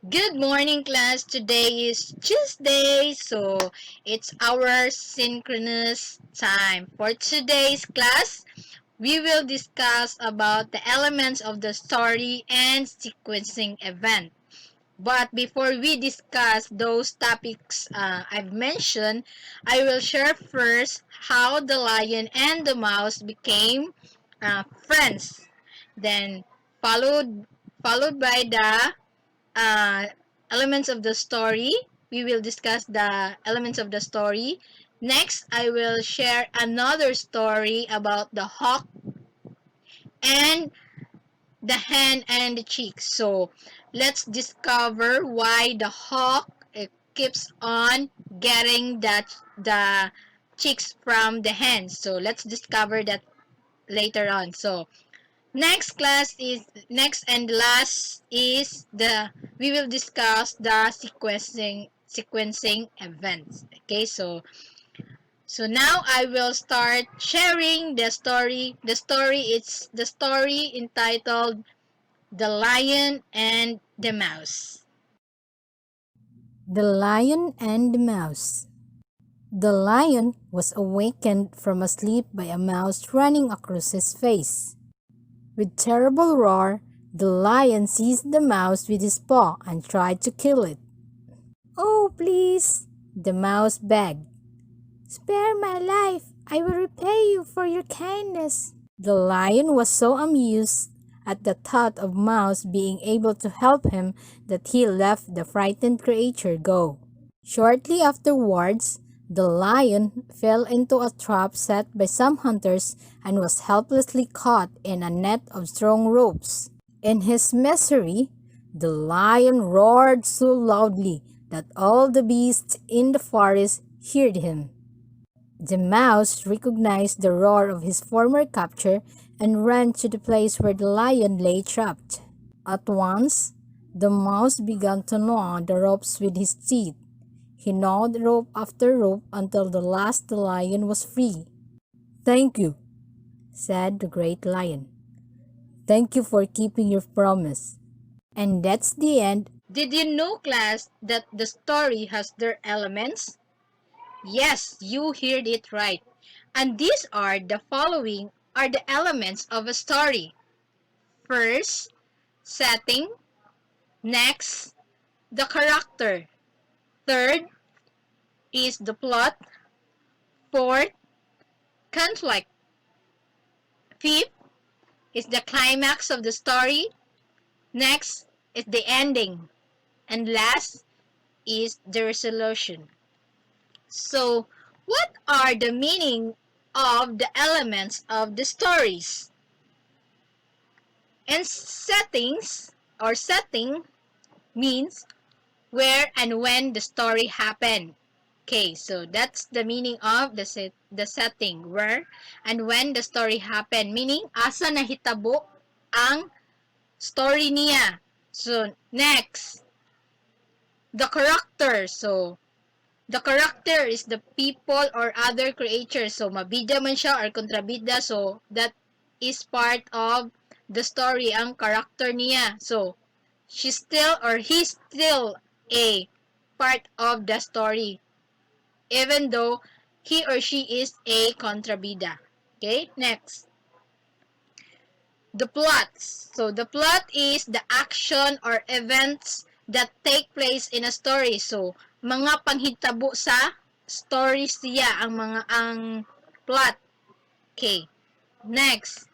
Good morning, class. Today is Tuesday, so it's our synchronous time. For today's class, we will discuss about the elements of the story and sequencing event. But before we discuss those topics I've mentioned, I will share first how the lion and the mouse became friends. Then followed by the uh, elements of the story. We will discuss the elements of the story. Next, I will share another story about the hawk and the hen and the chick. So, let's discover why the hawk keeps on getting the chicks from the hen. So, let's discover that later on. So, next and last is the we will discuss the sequencing events. Okay, so now I will start sharing the story. It's the story entitled The Lion and the Mouse. The Lion and the Mouse. The lion was awakened from a sleep by a mouse running across his face. With terrible roar, the lion seized the mouse with his paw and tried to kill it. "Oh, please," the mouse begged. "Spare my life. I will repay you for your kindness." The lion was so amused at the thought of Mouse being able to help him that he let the frightened creature go. Shortly afterwards, the lion fell into a trap set by some hunters and was helplessly caught in a net of strong ropes. In his misery, the lion roared so loudly that all the beasts in the forest heard him. The mouse recognized the roar of his former capture and ran to the place where the lion lay trapped. At once, the mouse began to gnaw the ropes with his teeth. He gnawed rope after rope until the last the lion was free. "Thank you," said the great lion. "Thank you for keeping your promise." And that's the end. Did you know, class, that the story has their elements? Yes, you heard it right. And these are the following are the elements of a story. First, setting. Next, the character. Third is the plot. Fourth, conflict. Fifth is the climax of the story. Next is the ending. And last is the resolution. So, what are the meaning of the elements of the stories? And settings or setting means where and when the story happened. Okay, so that's the meaning of the setting, where and when the story happened. Meaning, asa nahitabo ang story niya. So, next, the character. So, the character is the people or other creatures. So, mabida man siya or kontrabida. So, that is part of the story, ang character niya. So, she's still or he's still a part of the story, even though he or she is a kontrabida. Okay, next. The plots. So, the plot is the action or events that take place in a story. So, mga panghitabo sa story siya ang plot. Okay. Next,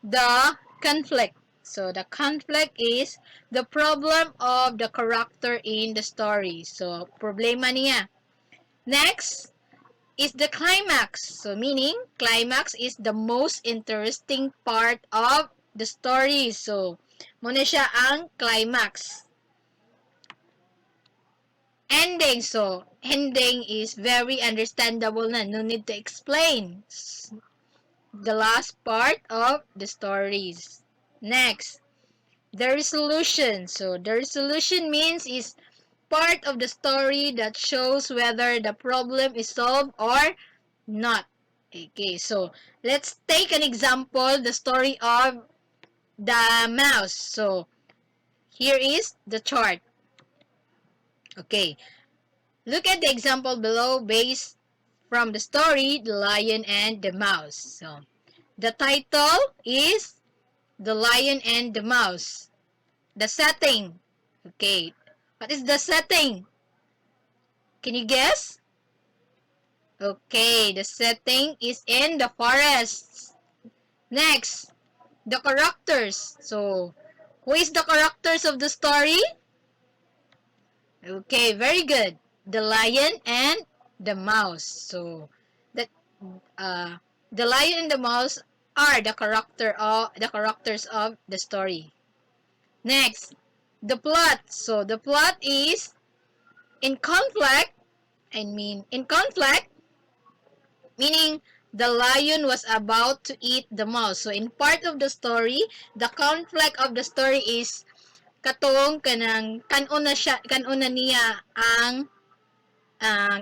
the conflict. So, the conflict is the problem of the character in the story. So, problema niya. Next is the climax. So, meaning, climax is the most interesting part of the story. So, muna siya ang climax. Ending. So, ending is very understandable na. No need to explain. The last part of the stories. Next, the resolution. So, the resolution means is part of the story that shows whether the problem is solved or not. Okay, so let's take an example, the story of the mouse. So, here is the chart. Okay, look at the example below based from the story The Lion and the Mouse. So, the title is The Lion and the Mouse. The setting. Okay, what is the setting? Can you guess? Okay, the setting is in the forest. Next, the characters. So, who is the characters of the story? Okay, very good. The lion and the mouse. So, that uh, the lion and the mouse are the characters of the story. Next, the plot. So, the plot is in conflict. In conflict, meaning the lion was about to eat the mouse. So, in part of the story, the conflict of the story is katong kanang kanuna niya ang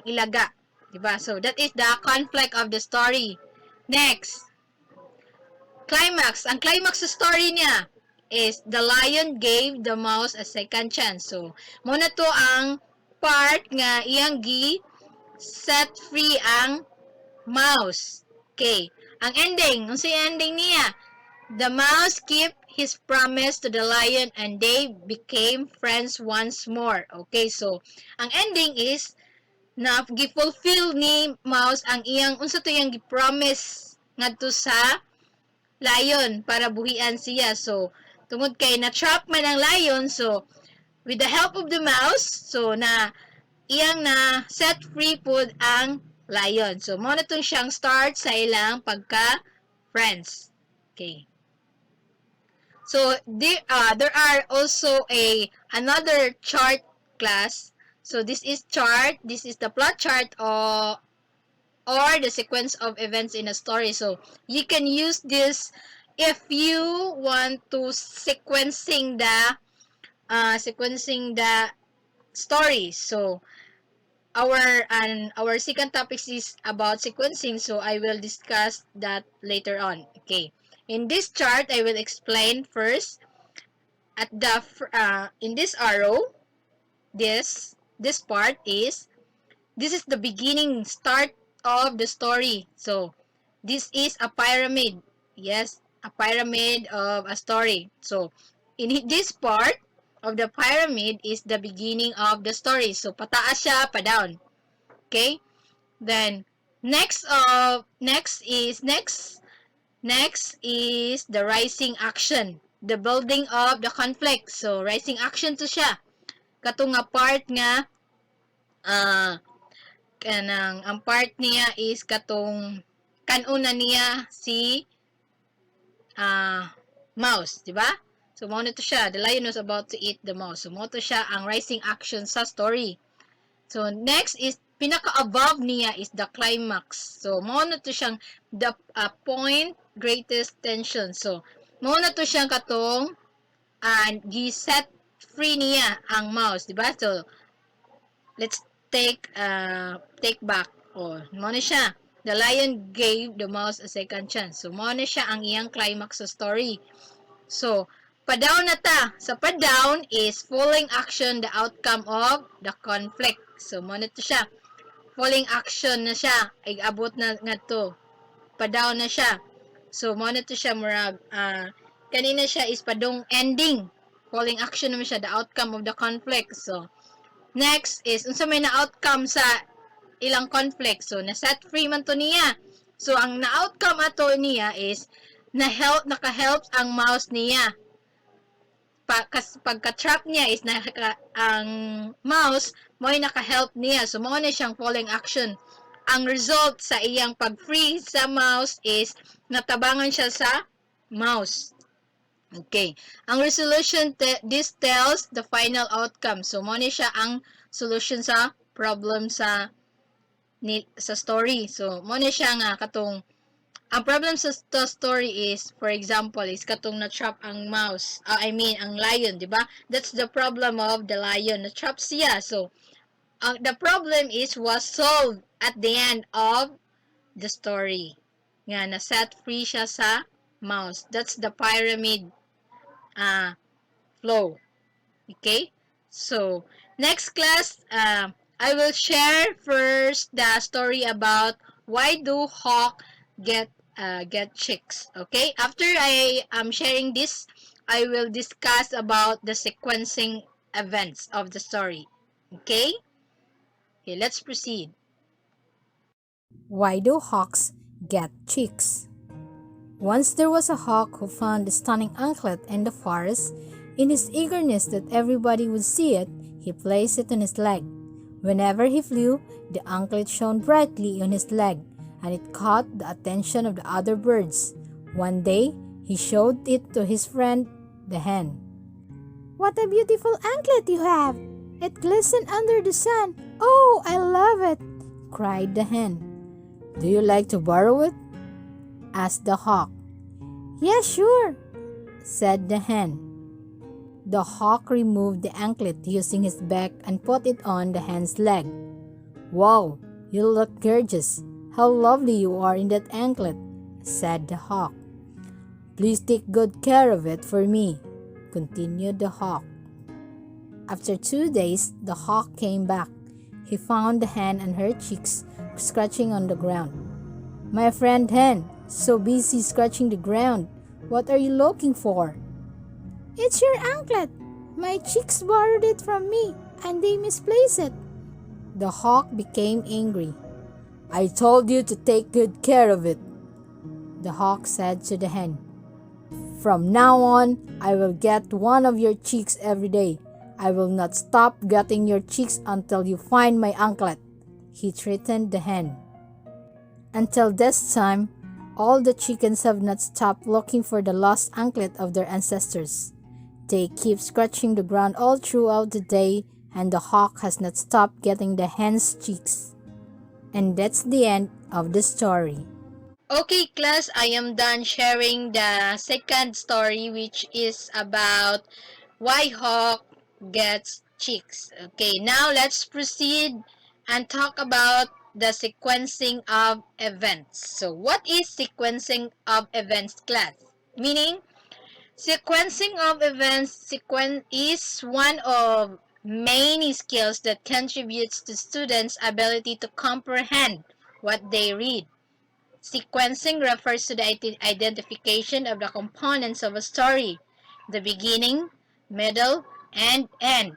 ilaga, 'di ba? So that is the conflict of the story. Next, climax. Ang climax sa story niya is the lion gave the mouse a second chance. So mo na to ang part nga iyang gi set free ang mouse. Okay. Ang ending, unsa yung ending niya? The mouse kept his promise to the lion and they became friends once more. Okay, so ang ending is na gifulfill ni mouse ang iyang unsa to iyang gipromise ngadto sa lion para buhian siya. So tungod kay na trap man ang lion, so with the help of the mouse, so na iyang na set free pud ang lion. So mo na to siyang start sa ilang pagka friends. Okay. So there are also another chart class. So this is chart. This is the plot chart or the sequence of events in a story. So you can use this if you want to sequencing the story. So our second topic is about sequencing. So I will discuss that later on. Okay. In this chart, I will explain first at the in this arrow, this part is this is the beginning start of the story. So this is a pyramid. Yes, a pyramid of a story. So in this part of the pyramid is the beginning of the story. So pataas siya, pa down. Okay? Then next is the rising action, the building of the conflict. So rising action to siya. Katong nga part nga kanang ang part niya is katong kanuna niya si mouse, di ba? So mo to siya, the lion was about to eat the mouse. So mo to siya ang rising action sa story. So next is pinaka-above niya is the climax. So mo to siyang the point greatest tension. So mo to siyang katong gi-set free niya ang mouse, di ba? So let's take back. Mo na siya. The lion gave the mouse a second chance. So mo na siya ang iyang climax sa story. So pa-down na ta. Sa pa-down is falling action, the outcome of the conflict. So mo na to siya. Falling action na siya. Ay abot na nga to. Pa-down na siya. So mo na to siya murag kanina siya is padong ending. Falling action naman siya, the outcome of the conflict. So next is unsa may na outcome sa ilang conflict. So na-set free man to niya. So ang na-outcome ato niya is naka-help ang mouse niya. Pagka-trap niya is ang mouse mo'y naka-help niya. So mo na siyang falling action. Ang result sa iyang pag-free sa mouse is natabangan siya sa mouse. Okay. Ang resolution, this tells the final outcome. So mo na siya ang solution sa problem sa story. So mo na siya nga katong ang problem sa story is, for example, is katong na-trap ang mouse. Ang lion, di ba? That's the problem of the lion. Na-trap siya. So, the problem was solved at the end of the story. Nga, na-set free siya sa mouse. That's the pyramid flow. Okay? So, Next class, I will share first the story about why do hawk get chicks. Okay, after I am sharing this, I will discuss about the sequencing events of the story. Okay, okay, let's proceed. Why do hawks get chicks? Once there was a hawk who found a stunning anklet in the forest. In his eagerness that everybody would see it, he placed it on his leg. Whenever he flew, the anklet shone brightly on his leg, and it caught the attention of the other birds. One day, he showed it to his friend, the hen. "What a beautiful anklet you have! It glistened under the sun. Oh, I love it!" cried the hen. "Do you like to borrow it?" asked the hawk. "Yes, sure," said the hen. The hawk removed the anklet using his beak and put it on the hen's leg. "Wow, you look gorgeous. How lovely you are in that anklet," said the hawk. "Please take good care of it for me," continued the hawk. After 2 days, the hawk came back. He found the hen and her chicks scratching on the ground. "My friend hen, so busy scratching the ground. What are you looking for?" "It's your anklet. My chicks borrowed it from me, and they misplaced it." The hawk became angry. "I told you to take good care of it," the hawk said to the hen. "From now on, I will get one of your chicks every day. I will not stop getting your chicks until you find my anklet," he threatened the hen. Until this time, all the chickens have not stopped looking for the lost anklet of their ancestors. They keep scratching the ground all throughout the day, and the hawk has not stopped getting the hen's chicks. And that's the end of the story. Okay, class, I am done sharing the second story, which is about why hawk gets chicks. Okay, now let's proceed and talk about the sequencing of events. So, what is sequencing of events, class? Meaning, sequencing of events is one of many skills that contributes to students' ability to comprehend what they read. Sequencing refers to the identification of the components of a story, the beginning, middle, and end,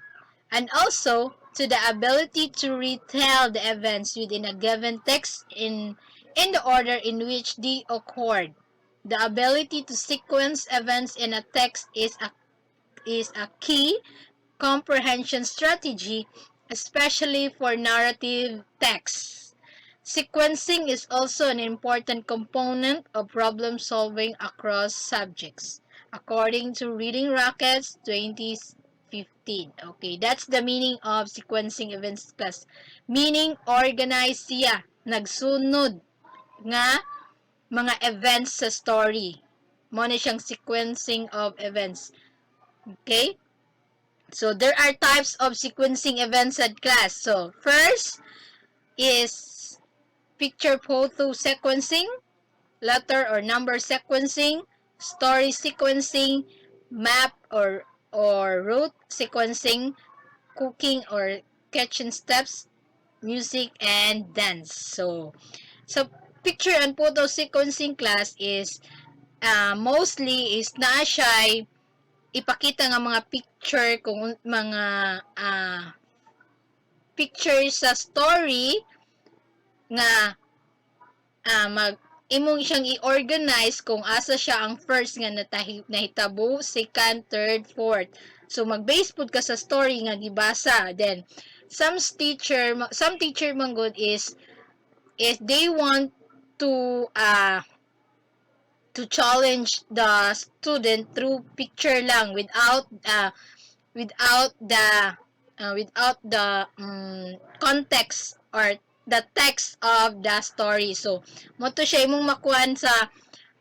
and also to the ability to retell the events within a given text in the order in which they occurred. The ability to sequence events in a text is a key comprehension strategy, especially for narrative texts. Sequencing is also an important component of problem solving across subjects, according to Reading Rockets 2015. Okay, that's the meaning of sequencing events class. Meaning, organize siya, nagsunod nga mga events sa story. Mo na siyang sequencing of events. Okay? So, there are types of sequencing events at class. So, first is picture photo sequencing, letter or number sequencing, story sequencing, map or route sequencing, cooking or kitchen steps, music and dance. So picture and photo sequencing class is mostly is na siya ipakita nga mga picture kung mga picture sa story nga mag imong siyang i-organize kung asa siya ang first nga nahitabo, second, third, fourth. So mag-base pud ka sa story nga gibasa. Then some teacher man good is they want to challenge the student through picture lang without the context or the text of the story. So, mo to siya imong makuan sa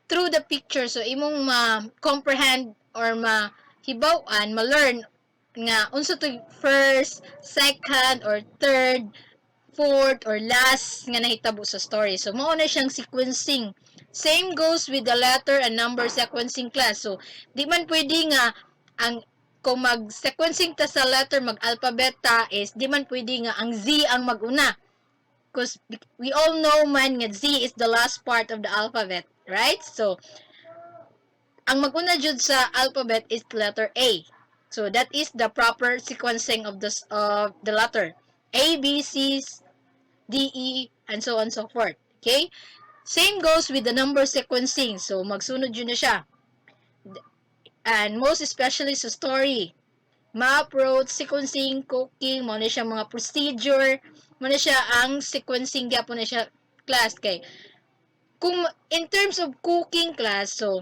through the picture. So, imong ma-comprehend or ma-hibaw-an, ma-learn nga unsa to first, second, or third, fourth, or last nga nahitabo sa story. So, mao na siyang sequencing. Same goes with the letter and number sequencing class. So, di man pwede nga ang kung mag-sequencing ta sa letter, mag-alphabet ta, is di man pwede nga ang Z ang mag-una. Because we all know man nga Z is the last part of the alphabet, right? So, ang mag-una jud sa alphabet is letter A. So, that is the proper sequencing of the letter. A, B, C, D, E, and so on and so forth. Okay? Same goes with the number sequencing. So, magsunod yun na siya. And most especially sa story. Ma-approach, sequencing, cooking, mo na siya mga procedure, mo na siya ang sequencing gyapon na siya class. Kay, kung in terms of cooking class, so,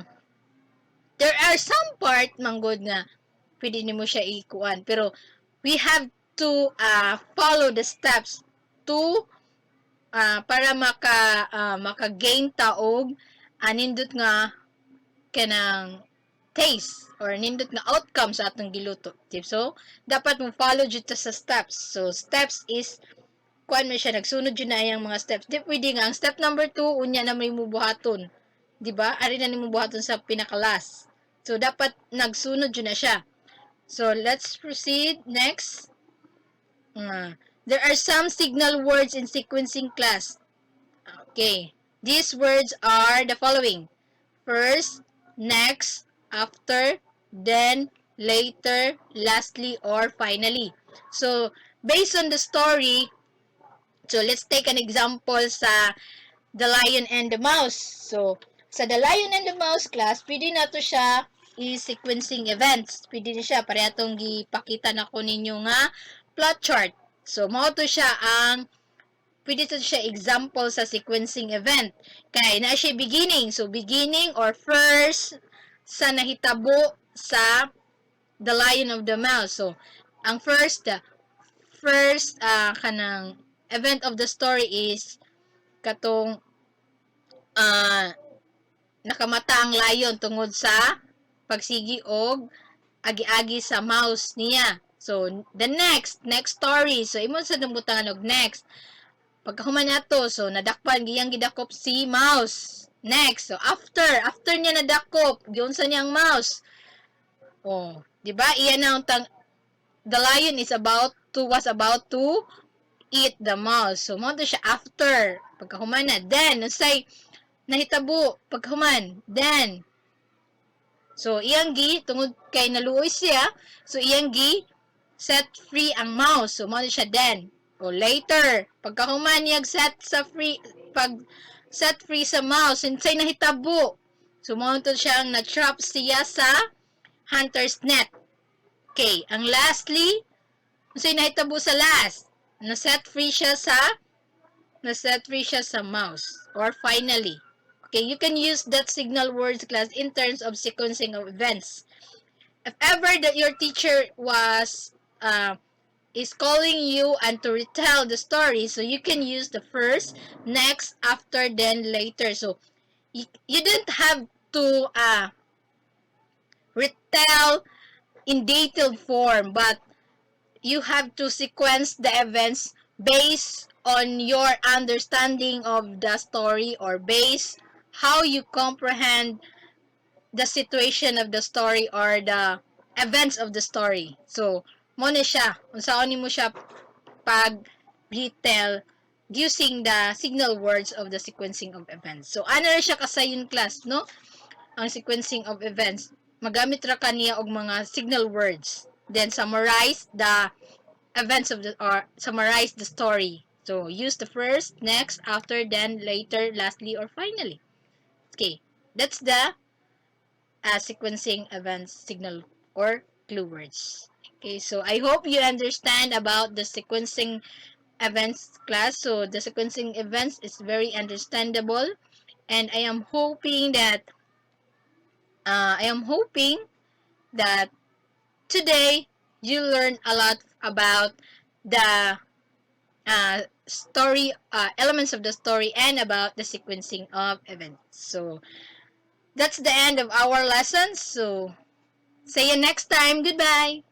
there are some part, manggod nga, pwede nimo siya ikuan. Pero, we have to follow the steps to para maka-gain taog anindot nga kanang taste or nindot nga outcome sa atong giluto. So, dapat mo follow jud ta sa steps. So, steps is kuan man siya nagsunod jud na yang mga steps. Di pwede nga ang step number 2 unya na may mubuhaton. Di ba? Ari na nimo buhaton sa pinakalas. So, dapat nagsunod jud na siya. So, let's proceed next. There are some signal words in sequencing class. Okay. These words are the following. First, next, after, then, later, lastly, or finally. So, based on the story, so let's take an example sa The Lion and the Mouse. So, sa The Lion and the Mouse class, pwede na to siya i-sequencing events. Pwede na siya, pareha itong gipakita na ko ninyo nga plot chart. So, mao to siya ang pwede to siya example sa sequencing event. Kaya na siya beginning. So, beginning or first sa nahitabo sa The Lion of the Mouse. So, ang first kanang event of the story is katong nakamata ang lion tungod sa pagsigi og agi-agi sa mouse niya. So, the next story. So, imo sa dumbutangan og next. Pagkahuman nato, so, nadakpan, giyang gidakop si mouse. Next. So, after niya nadakop, giunsa niya ang mouse. Oh, di ba? Iyan na the lion was about to eat the mouse. So, mo siya after. Pagkahuman na. Then, say, nahitabo. Pagkahuman. Then, so, iyang tungod kay naluoy siya, so, iyang set free ang mouse. So, mo siya then. O, later, pagkahuman niya set free sa mouse, say nahitabo. So, mo siya ang na-trap siya sa hunter's net. Okay, ang lastly, say nahitabo sa last. Na-set free siya sa mouse. Or finally. Okay, you can use that signal words class in terms of sequencing of events. If ever that your teacher is calling you and to retell the story, so you can use the first, next, after, then, later. So, you don't have to retell in detailed form, but you have to sequence the events based on your understanding of the story or based how you comprehend the situation of the story or the events of the story. So, mo na siya. Unsaon nimo siya pag-retell using the signal words of the sequencing of events. So, ano na siya kasayon class, no? Ang sequencing of events. Magamit ra kaniya og mga signal words. Then, summarize the events summarize the story. So, use the first, next, after, then, later, lastly, or finally. Okay. That's the sequencing events signal or clue words. Okay, so I hope you understand about the sequencing events class. So the sequencing events is very understandable, and I am hoping that today you learn a lot about the story elements of the story and about the sequencing of events. So that's the end of our lesson. So see you next time. Goodbye.